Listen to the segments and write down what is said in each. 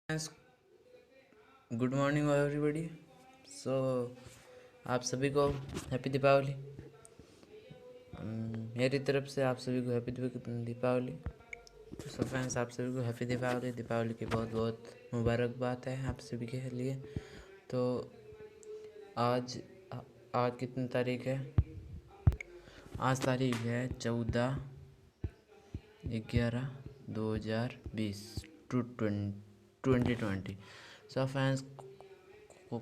Friends, good morning everybody. So आप सभी को हैप्पी दीपावली। मेरी तरफ से आप सभी को हैप्पी दीपावली। सो फ्रेंड्स, आप सभी को हैप्पी दीपावली। दीपावली की बहुत बहुत मुबारकबाद है आप सभी के लिए। तो आज आज कितनी तारीख है? आज तारीख है 14/11/2020 टू 2020। सो फ्रेंड्स,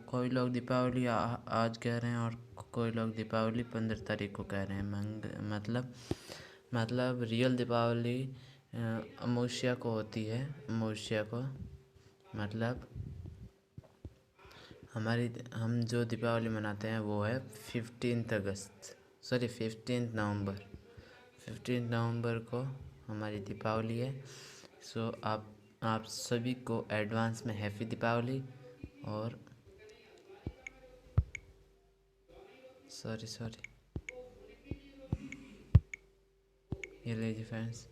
कोई लोग दीपावली आज कह रहे हैं और कोई लोग दीपावली 15 तारीख को कह रहे हैं। मतलब रियल दीपावली अमावस्या को होती है। अमावस्या को मतलब हम जो दीपावली मनाते हैं वो है 15 नवंबर को हमारी दीपावली है। सो आप सभी को एडवांस में हैप्पी दीपावली। और सॉरी ये लीजिए फ्रेंड्स,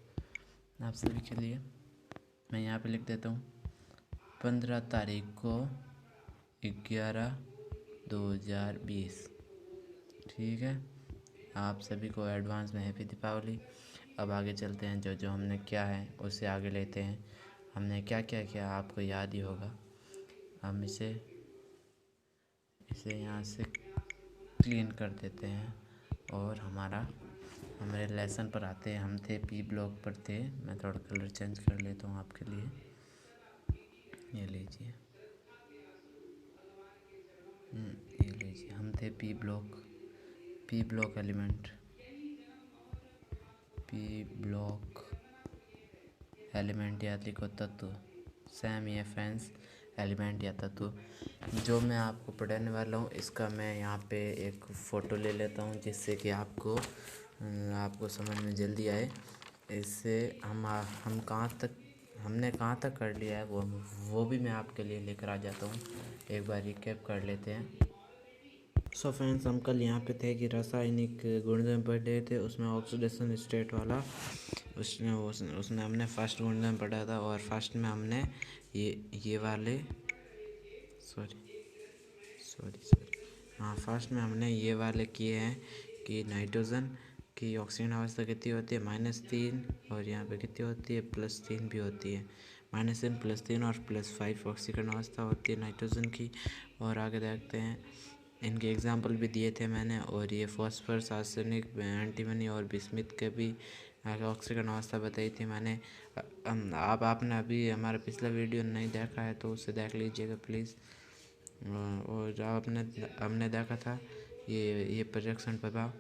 आप सभी के लिए मैं यहाँ पे लिख देता हूँ 15 तारीख को 11/2020। ठीक है, आप सभी को एडवांस में हैप्पी दीपावली। अब आगे चलते हैं, जो हमने क्या है उससे आगे लेते हैं। हमने क्या क्या किया आपको याद ही होगा। हम इसे यहाँ से क्लीन कर देते हैं और हमारे लेसन पर आते हैं। हम थे पी ब्लॉक पर थे। मैं थोड़ा कलर चेंज कर लेता हूँ आपके लिए। ये लीजिए, हम थे पी ब्लॉक एलिमेंट या लिखो तत्व। सेम ये फ्रेंड्स, एलिमेंट या तत्व जो मैं आपको पढ़ाने वाला हूँ, इसका मैं यहाँ पे एक फ़ोटो ले लेता हूँ जिससे कि आपको समझ में जल्दी आए। इससे हम हमने कहाँ तक कर लिया है वो भी मैं आपके लिए लेकर आ जाता हूँ। एक बार रिकैप कर लेते हैं। सो फ्रेंड्स, हम कल यहाँ पे थे कि रासायनिक गुणधर्म पढ़ रहे थे। उसमें ऑक्सीडेशन स्टेट वाला उसमें हमने फर्स्ट गुणधर्म पढ़ा था। और फर्स्ट में हमने ये वाले सॉरी हाँ, फर्स्ट में हमने ये वाले किए हैं कि नाइट्रोजन की ऑक्सीजन अवस्था कितनी होती है -3, और यहाँ पे कितनी होती है +3 भी होती है। -3 +3 और +5 ऑक्सीकरण अवस्था होती है नाइट्रोजन की। और आगे देखते हैं, इनके एग्जाम्पल भी दिए थे मैंने। और ये फॉस्फरस, आर्सेनिक, एंटीमनी और बिस्मिथ के भी ऑक्सीकरण अवस्था बताई थी मैंने। आपने अभी हमारा पिछला वीडियो नहीं देखा है तो उसे देख लीजिएगा प्लीज़। और जो हमने देखा था ये प्रोजेक्शन प्रभाव,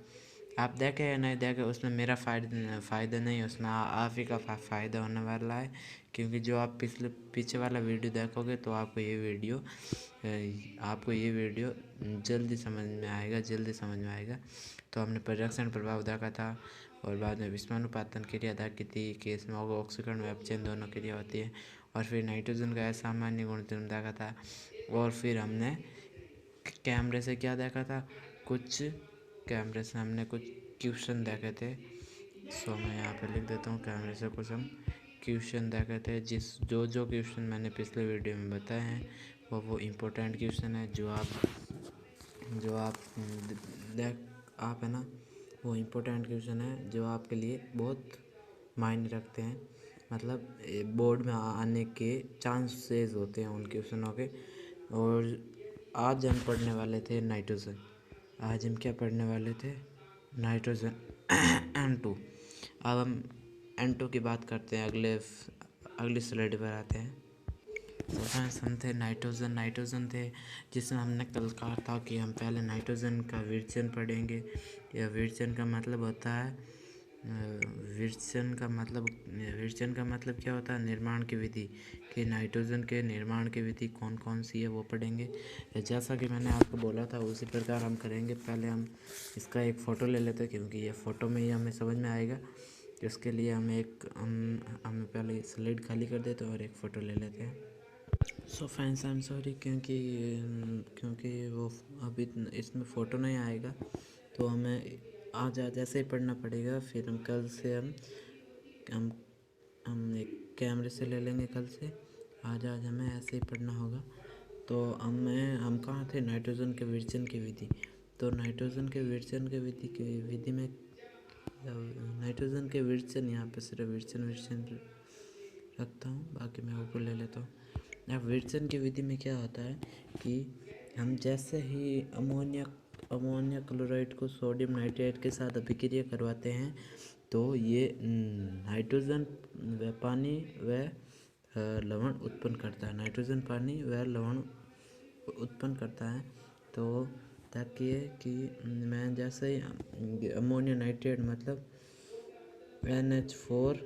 आप देखे या नहीं देखे उसमें मेरा फ़ायदा नहीं, उसमें आप ही का फ़ायदा होने वाला है। क्योंकि जो आप पीछे वाला वीडियो देखोगे तो आपको ये वीडियो जल्दी समझ में आएगा। तो हमने प्रोजेक्शन प्रभाव देखा था। और बाद में विस्मानुपातन क्रिया देखी थी कि इसमें ऑक्सीकरण व अपचयन दोनों क्रिया होती है। और फिर नाइट्रोजन का असामान्य गुणधर्म देखा था। और फिर हमने कैमरे से क्या देखा था, कैमरे से हमने कुछ क्वेश्चन देखे थे। सो मैं यहाँ पे लिख देता हूँ, कैमरे से कुछ हम क्वेश्चन देखे थे। जो क्वेश्चन मैंने पिछले वीडियो में बताए हैं वो इम्पोर्टेंट क्वेश्चन है। जो आप है ना, वो इम्पोर्टेंट क्वेश्चन है जो आपके लिए बहुत मायने रखते हैं। मतलब बोर्ड में आने के चांसेस होते हैं उन क्वेश्चनों के। और आज हम पढ़ने वाले थे नाइट्रोजन। आज हम क्या पढ़ने वाले थे? Nitrogen N2। अब हम N2 की बात करते हैं। अगली स्लाइड पर आते हैं। तो फ्रेंड्स, हम थे नाइट्रोजन थे, जिसमें हमने कल कहा था कि हम पहले नाइट्रोजन का विरचन पढ़ेंगे। या विरचन का मतलब होता है विरचन का मतलब क्या होता है? निर्माण की विधि। कि नाइट्रोजन के निर्माण की विधि कौन कौन सी है वो पढ़ेंगे। जैसा कि मैंने आपको बोला था उसी प्रकार हम करेंगे। पहले हम इसका एक फ़ोटो ले लेते हैं, क्योंकि ये फ़ोटो में ही हमें समझ में आएगा। इसके लिए हम पहले स्लाइड खाली कर देते हैं और एक फ़ोटो ले लेते हैं। So friends, I am sorry, क्योंकि वो अभी इसमें फ़ोटो नहीं आएगा तो हमें आज ऐसे ही पढ़ना पड़ेगा। फिर कल से हम एक कैमरे से ले लेंगे कल से। आज हमें ऐसे ही पढ़ना होगा। तो हम कहाँ थे, नाइट्रोजन के विरचन की विधि। तो नाइट्रोजन के विरचन के विधि में नाइट्रोजन के विरचन, यहाँ पे सिर्फ विरचन रखता हूँ, बाकी मैं ऊपर ले लेता हूँ। अब विरचन की विधि में क्या होता है कि हम जैसे ही अमोनिया क्लोराइड को सोडियम नाइट्रेट के साथ अभिक्रिया करवाते हैं तो ये नाइट्रोजन व पानी व लवण उत्पन्न करता है। नाइट्रोजन पानी व लवण उत्पन्न करता है। तो ताकि ये कि मैं जैसे ही अमोनिया नाइट्रेट मतलब NH4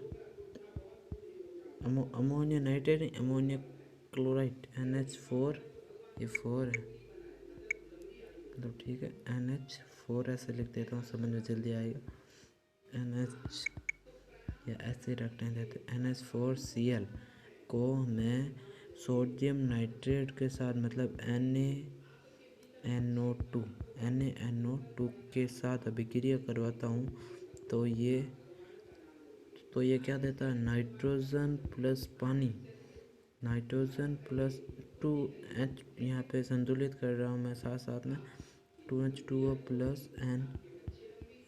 ammonia nitrate ammonia chloride NH4, ये 4 है मतलब ठीक है, NH4 ऐसे लिख देता हूँ, समझ में जल्दी आएगा। NH या ऐसे रखने देते NH4Cl को मैं सोडियम नाइट्रेट के साथ मतलब NaNO2 के साथ अभिक्रिया करवाता हूँ तो ये क्या देता है, नाइट्रोजन प्लस पानी, नाइट्रोजन प्लस 2H, यहाँ पे संतुलित कर रहा हूँ मैं साथ में 2H2O प्लस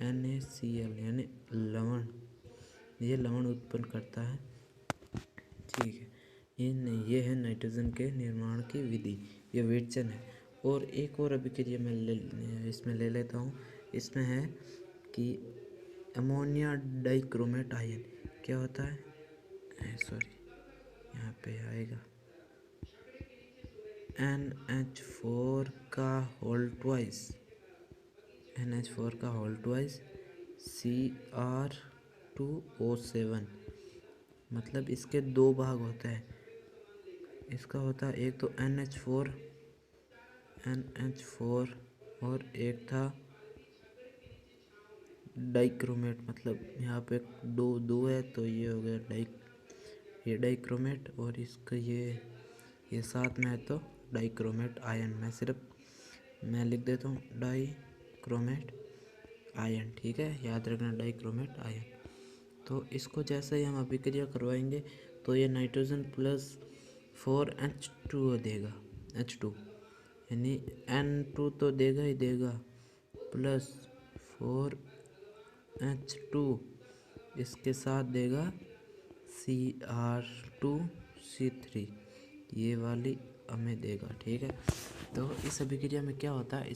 NaCl यानी लवण, ये लवण उत्पन्न करता है। ठीक है, ये है नाइट्रोजन के निर्माण की विधि, ये विरचन है। और एक और अभिक्रिया मैं इसमें ले लेता हूँ। इसमें है कि अमोनिया डाइक्रोमेट आयन क्या होता है, सॉरी यहाँ पे आएगा NH4 का होल ट्वाइस Cr2O7, मतलब इसके दो भाग होते हैं। इसका होता है एक तो NH4 और एक था डाइक्रोमेट, मतलब यहाँ पे दो है तो ये हो गया ये डाइक्रोमेट, और इसका ये साथ में है तो डाइक्रोमेट आयन। मैं लिख देता हूँ डाइक्रोमेट आयन, ठीक है, याद रखना डाइक्रोमेट आयन। तो इसको जैसे ही हम अभिक्रिया करवाएंगे तो ये नाइट्रोजन प्लस 4H2O देगा, H2 यानी N2 तो देगा ही देगा, प्लस 4H2 इसके साथ देगा Cr2C3, ये वाली हमें देगा। ठीक है, तो इस अभिक्रिया में क्या होता है,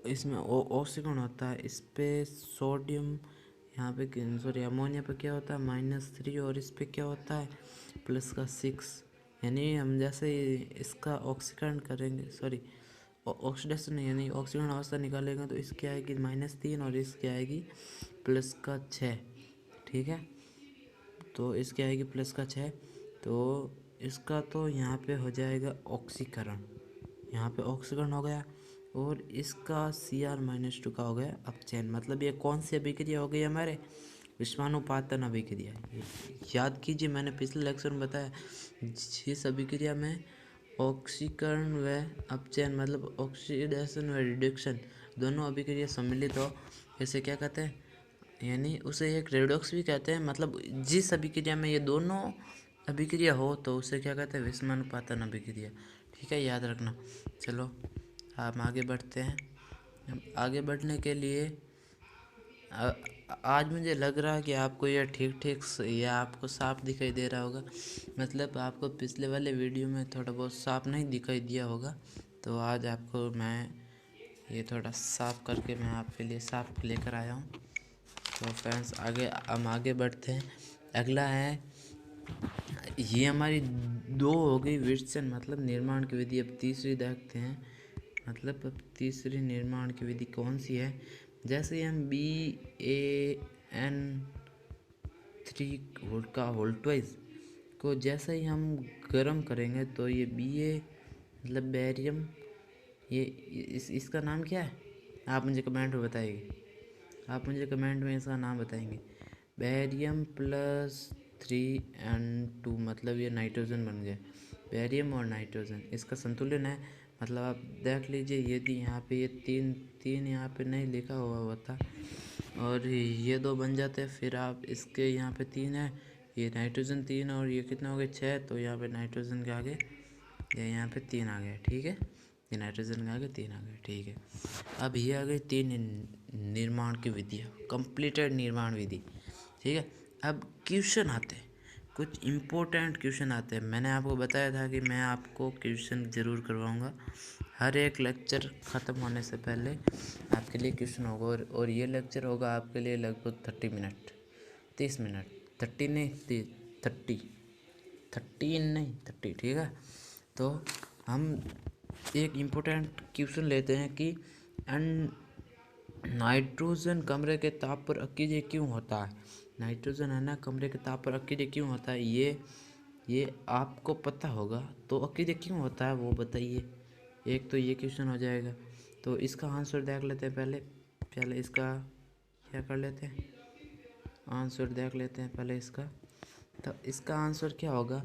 इसमें ऑक्सीकरण होता है। इस पे सोडियम, यहाँ पे सॉरी अमोनिया पे क्या होता है -3, और इस पे क्या होता है +6, यानी हम जैसे इसका ऑक्सीकरण करेंगे, सॉरी ऑक्सीडेशन नहीं, यानी ऑक्सीकरण अवस्था निकालेंगे तो इसकी आएगी -3 और इसकी आएगी +6। ठीक है, तो इसकी आएगी +6, तो इसका तो यहाँ पे हो जाएगा ऑक्सीकरण, यहाँ पे ऑक्सीकरण हो गया, और इसका Cr-2 का हो गया अपचयन। मतलब ये कौन सी अभिक्रिया हो गई हमारे, विषमानुपातन अभिक्रिया। याद कीजिए, मैंने पिछले लेक्चर में बताया जिस अभिक्रिया में ऑक्सीकरण व अपचयन मतलब ऑक्सीडेशन व रिडक्शन दोनों अभिक्रिया सम्मिलित हो, इसे क्या कहते हैं, यानी उसे एक रेडॉक्स भी कहते हैं। मतलब जिस अभिक्रिया में ये दोनों अभिक्रिया हो तो उसे क्या कहते हैं, विषमानुपातन अभिक्रिया। ठीक है, याद रखना। चलो हम आगे बढ़ते हैं। आगे बढ़ने के लिए आज मुझे लग रहा है कि आपको यह ठीक या आपको साफ दिखाई दे रहा होगा, मतलब आपको पिछले वाले वीडियो में थोड़ा बहुत साफ नहीं दिखाई दिया होगा, तो आज आपको मैं ये थोड़ा साफ करके मैं आपके लिए साफ लेकर आया हूँ। तो फ्रेंड्स हम आगे बढ़ते हैं। अगला है, ये हमारी 2 हो गई विरचन मतलब निर्माण की विधि। अब तीसरी देखते हैं, मतलब अब तीसरी निर्माण की विधि कौन सी है। जैसे हम BaN3 का होल ट्वाइस को जैसे ही हम गर्म करेंगे तो ये Ba मतलब बैरियम, ये इसका नाम क्या है, आप मुझे कमेंट में बताइए, आप मुझे कमेंट में इसका नाम बताएंगे। बैरियम +3N2 मतलब ये नाइट्रोजन बन गया, बैरियम और नाइट्रोजन इसका संतुलन है। मतलब आप देख लीजिए, यदि यहाँ पे ये तीन यहाँ पे नहीं लिखा हुआ होता और ये 2 बन जाते, फिर आप इसके यहाँ पे 3 है, ये नाइट्रोजन 3 और ये कितना हो गया 6, तो यहाँ पे नाइट्रोजन के आगे ये यहाँ पे 3 आ गया, ठीक है। ये नाइट्रोजन के आगे 3 आ गया, ठीक है। अब ये आ गई 3 निर्माण की विधियाँ, कंप्लीटेड निर्माण विधि, ठीक है। अब क्वेश्चन आते हैं, कुछ इम्पोर्टेंट क्वेश्चन आते हैं। मैंने आपको बताया था कि मैं आपको क्वेश्चन ज़रूर करवाऊँगा, हर एक लेक्चर ख़त्म होने से पहले आपके लिए क्वेश्चन होगा। और ये लेक्चर होगा आपके लिए लगभग 30 मिनट 30 मिनट 30 नहीं 13 नहीं 30, ठीक है। तो हम एक इम्पोर्टेंट क्वेश्चन लेते हैं कि नाइट्रोजन कमरे के ताप पर अकेले क्यों होता है। नाइट्रोजन है ना, कमरे के ताप पर अकेले क्यों होता है, ये आपको पता होगा। तो अकेले क्यों होता है वो बताइए। एक तो ये क्वेश्चन हो जाएगा। तो इसका आंसर देख लेते हैं पहले इसका क्या कर लेते हैं, आंसर देख लेते हैं पहले इसका। तो इसका आंसर क्या होगा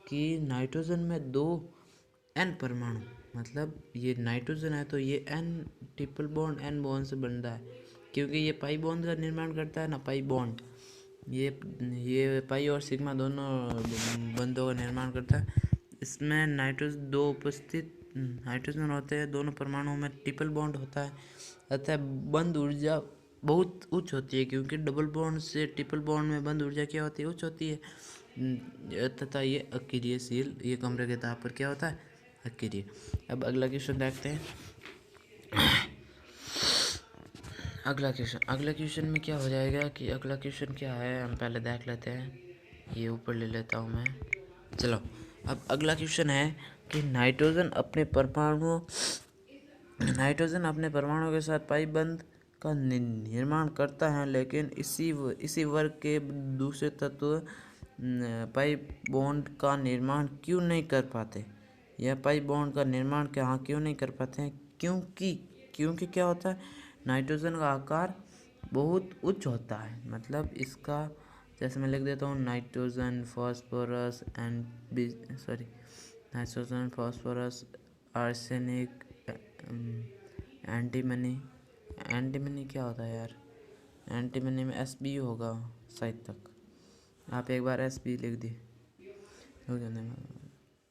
कि नाइट्रोजन में 2 N परमाणु, मतलब ये नाइट्रोजन है तो ये N triple bond N bond से बनता है, क्योंकि ये पाई बॉन्ड का निर्माण करता है ना, पाई बॉन्ड, ये पाई और सिग्मा दोनों बंधों का निर्माण करता है। इसमें नाइट्रोजन होते हैं, दोनों परमाणुओं में ट्रिपल बॉन्ड होता है, अतः बंध ऊर्जा बहुत उच्च होती है, क्योंकि डबल बॉन्ड से ट्रिपल बॉन्ड में बंध ऊर्जा क्या होती है, उच्च होती है, तथा ये अक्रियशील, ये कमरे के ताप पर क्या होता है, अक्रिय। अब अगला क्वेश्चन देखते हैं। अगला क्वेश्चन में क्या हो जाएगा कि अगला क्वेश्चन क्या है हम पहले देख लेते हैं। ये ऊपर ले लेता हूँ मैं, चलो। अब अगला क्वेश्चन है कि नाइट्रोजन अपने परमाणु के साथ पाई बंध का निर्माण करता है, लेकिन इसी वर्ग के दूसरे तत्व पाई बॉन्ड का निर्माण क्यों नहीं कर पाते। यह पाई बॉन्ड का निर्माण क्यों नहीं कर पाते हैं, क्योंकि क्या होता है, नाइट्रोजन का आकार बहुत उच्च होता है। मतलब इसका जैसे मैं लिख देता हूँ, नाइट्रोजन फॉस्फोरस आर्सेनिक एंटीमनी क्या होता है यार, एंटीमनी में Sb होगा शायद तक, आप एक बार Sb लिख दिए,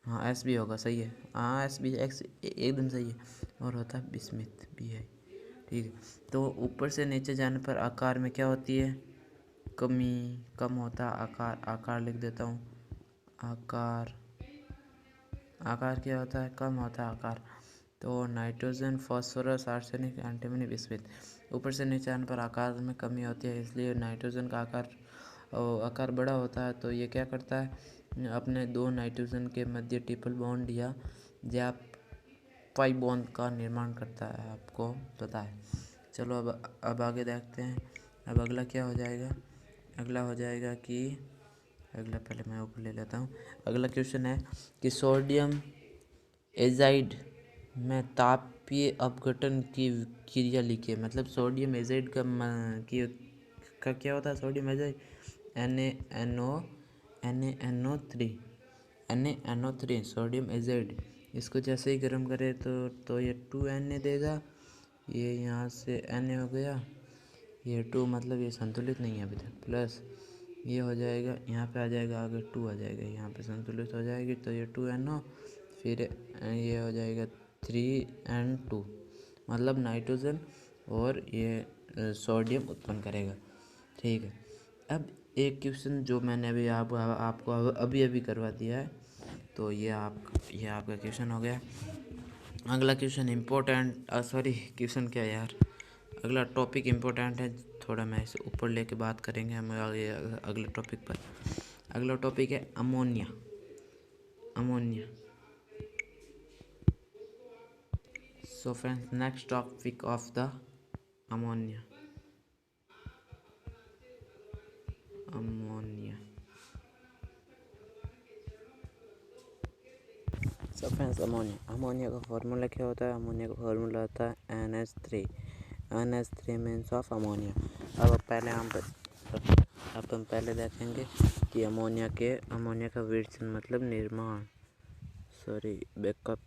हाँ Sb होगा, सही है, हाँ Sb एकदम सही है। और होता है बिस्मिथ Bi, ठीक है। तो ऊपर से नीचे जाने पर आकार में क्या होती है, कम होता है आकार लिख देता हूँ, आकार क्या होता है, कम होता है आकार। तो nitrogen phosphorus arsenic antimony bismuth, ऊपर से नीचे आने पर आकार में कमी होती है, इसलिए नाइट्रोजन का आकार बड़ा होता है। तो ये क्या करता है, अपने 2 नाइट्रोजन के मध्य ट्रिपल बॉन्ड या पाई बॉन्ड का निर्माण करता है, आपको पता है। चलो अब आगे देखते हैं। अब अगला क्या हो जाएगा, अगला हो जाएगा कि अगला पहले मैं ऊपर ले लेता हूँ। अगला क्वेश्चन है कि सोडियम एजाइड में तापीय अपघटन की क्रिया लिखिए। मतलब सोडियम एजाइड का क्या होता है, sodium azide NaNO3 sodium azide, इसको जैसे ही गर्म करें तो ये 2Na देगा, ये यहाँ से Na हो गया, ये 2 मतलब ये संतुलित नहीं है अभी तक, प्लस ये हो जाएगा, यहाँ पे आ जाएगा आगे 2 आ जाएगा, यहाँ पे संतुलित हो जाएगी, तो ये 2NO, फिर ये हो जाएगा 3N2, मतलब नाइट्रोजन और ये सोडियम उत्पन्न करेगा, ठीक है। अब एक क्वेश्चन जो मैंने अभी आपको अभी करवा दिया है, तो ये आपका क्वेश्चन हो गया। अगला क्वेश्चन क्वेश्चन क्या यार, अगला टॉपिक इम्पोर्टेंट है थोड़ा, मैं इसे ऊपर लेके बात करेंगे हम आगे अगले टॉपिक पर। अगला टॉपिक है ammonia. So friends, next topic of the ammonia. So friends, ammonia का फार्मूला क्या होता है, अमोनिया का फार्मूला होता है NH3 मीन्स ऑफ अमोनिया। अब हम पहले देखेंगे कि अमोनिया का विघटन मतलब निर्माण, बैकअप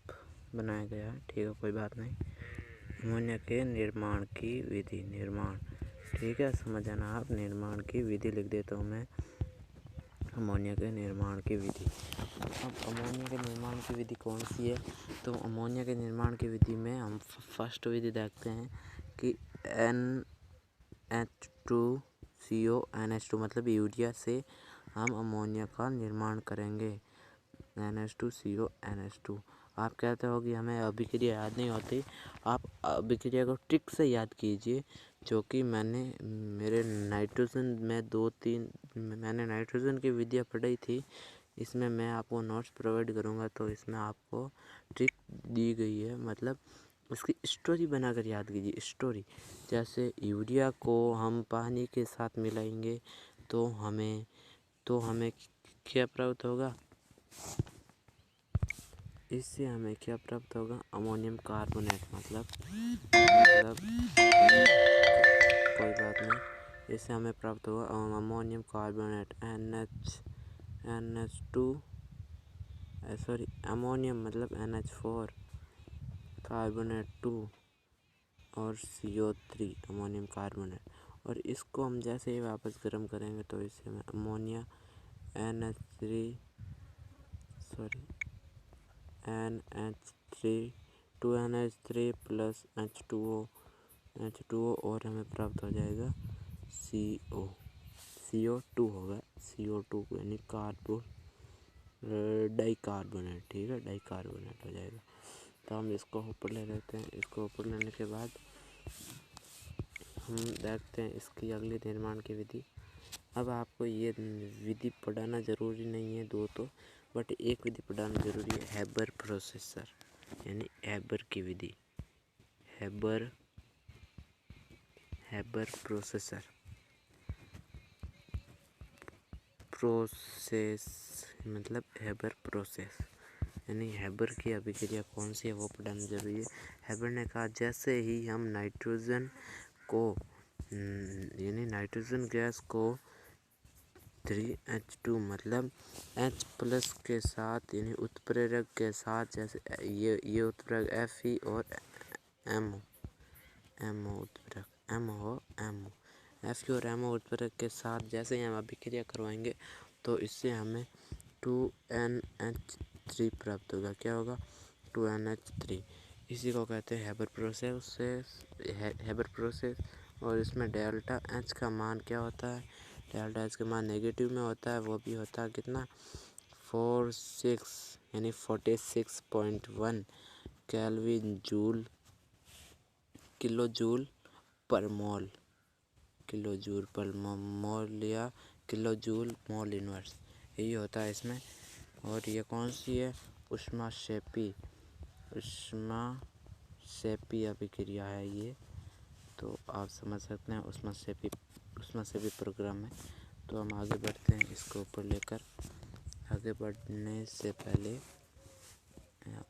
बनाया गया है, ठीक है, कोई बात नहीं। अमोनिया के निर्माण की विधि, ठीक है, समझ आना आप, निर्माण की विधि लिख देता हूँ मैं। अमोनिया के निर्माण की विधि। अब अमोनिया के निर्माण की विधि कौन सी है? तो अमोनिया के निर्माण की विधि में हम फर्स्ट विधि देखते हैं कि NH2CO NH2 मतलब यूरिया से हम अमोनिया का निर्माण करेंगे। NH2CO NH2। आप कहते हो कि हमें अभिक्रिया याद नहीं होती। आप अभिक्रिया को ट्रिक से याद कीजिए, जो कि मैंने मेरे नाइट्रोजन में मैंने नाइट्रोजन की विधियाँ पढ़ी थी। इसमें मैं आपको नोट्स प्रोवाइड करूँगा, तो इसमें आपको ट्रिक दी गई है। मतलब उसकी स्टोरी बनाकर याद कीजिए। स्टोरी जैसे यूरिया को हम पानी के साथ मिलाएंगे तो हमें क्या प्राप्त होगा? इससे हमें क्या प्राप्त होगा? Ammonium carbonate. मतलब कोई बात नहीं, इससे हमें प्राप्त होगा अमोनियम कार्बोनेट अमोनियम मतलब NH4 कार्बोनेट 2 और CO3 अमोनियम कार्बोनेट। और इसको हम जैसे ही वापस गर्म करेंगे तो इससे हमें ammonia NH3 2NH3 plus H2O और हमें प्राप्त हो जाएगा CO2 होगा। CO2 यानी डाइकार्बोनेट। ठीक है, डाइकार्बोनेट हो जाएगा। तो हम इसको ऊपर ले लेते हैं। इसको ऊपर लेने के बाद हम देखते हैं इसकी अगली निर्माण की विधि। अब आपको ये विधि पढ़ाना ज़रूरी नहीं है दो तो, बट एक विधि पढ़ाना ज़रूरी है, हैबर प्रोसेसर यानी हैबर की विधि। हैबर प्रोसेस मतलब हैबर प्रोसेस यानी हैबर की अभिक्रिया कौन सी है वो पढ़ाना जरूरी है। हैबर ने कहा जैसे ही हम नाइट्रोजन को यानी नाइट्रोजन गैस को 3H2 मतलब H प्लस के साथ यानी उत्प्रेरक के साथ, जैसे ये उत्प्रेरक Fe और MO उत्प्रेरक Fe और MO उत्प्रेरक के साथ जैसे ही हम अभिक्रिया करवाएंगे तो इससे हमें 2NH3 प्राप्त होगा। क्या होगा? 2NH3। इसी को कहते हैं हैबर प्रोसेस। और इसमें डेल्टा H का मान क्या होता है? डेल्टा H का मान नेगेटिव में होता है। वो भी होता है कितना? 46.1 केल्विन किलो जूल पर मोल या किलो जूल मोल इनवर्स, यही होता है इसमें। और ये कौन सी है? ऊष्माक्षेपी अभिक्रिया है ये, तो आप समझ सकते हैं ऊष्माक्षेपी प्रोग्राम है। तो हम आगे बढ़ते हैं। इसको ऊपर लेकर आगे बढ़ने से पहले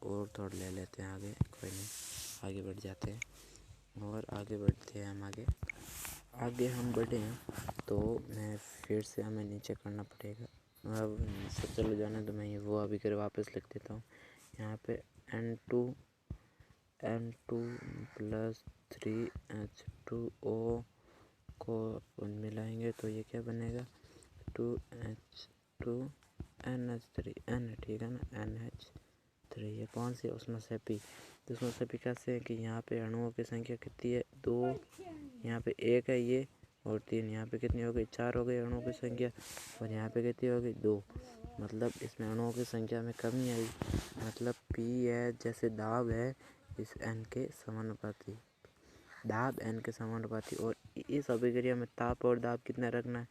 और थोड़ा ले लेते हैं आगे, कोई नहीं, आगे बढ़ जाते हैं और आगे बढ़ते हैं। हम आगे हम बढ़े हैं तो मैं फिर से हमें नीचे करना पड़ेगा। अब सब चलो जाने तो मैं वो अभी कर वापस लिख देता हूँ। यहाँ पे N2 प्लस 3H2O को मिलाएंगे तो ये क्या बनेगा? 2H2 NH3 N, ठीक है ना, NH3। ये कौन सी ऊष्माक्षेपी? ऊष्माक्षेपी कैसे है कि यहाँ पे अणुओं की संख्या कितनी है? 2, यहाँ पे 1 है ये, और 3। यहाँ पे कितनी हो गई? 4 हो गई अणुओं की संख्या। और यहाँ पे कितनी हो गई? 2। मतलब इसमें अणुओं की संख्या में कमी आई। मतलब P है जैसे दाब है इस N के समानुपाती, दाब N के समानुपाती। और इस अभिक्रिया में ताप और दाब कितना रखना है?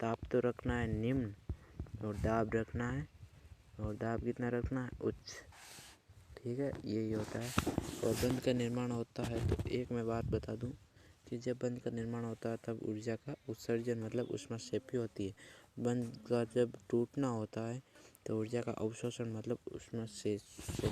ताप तो रखना है निम्न, और दाब रखना है, और दाब कितना रखना है? उच्च। ठीक है, यही होता है। और बंध का निर्माण होता है तो एक मैं बात बता दूं कि जब बंध का निर्माण होता है तब ऊर्जा का उत्सर्जन मतलब ऊष्माक्षेपी होती है। बंध का जब टूटना होता है तो ऊर्जा का अवशोषण मतलब ऊष्माक्षेपी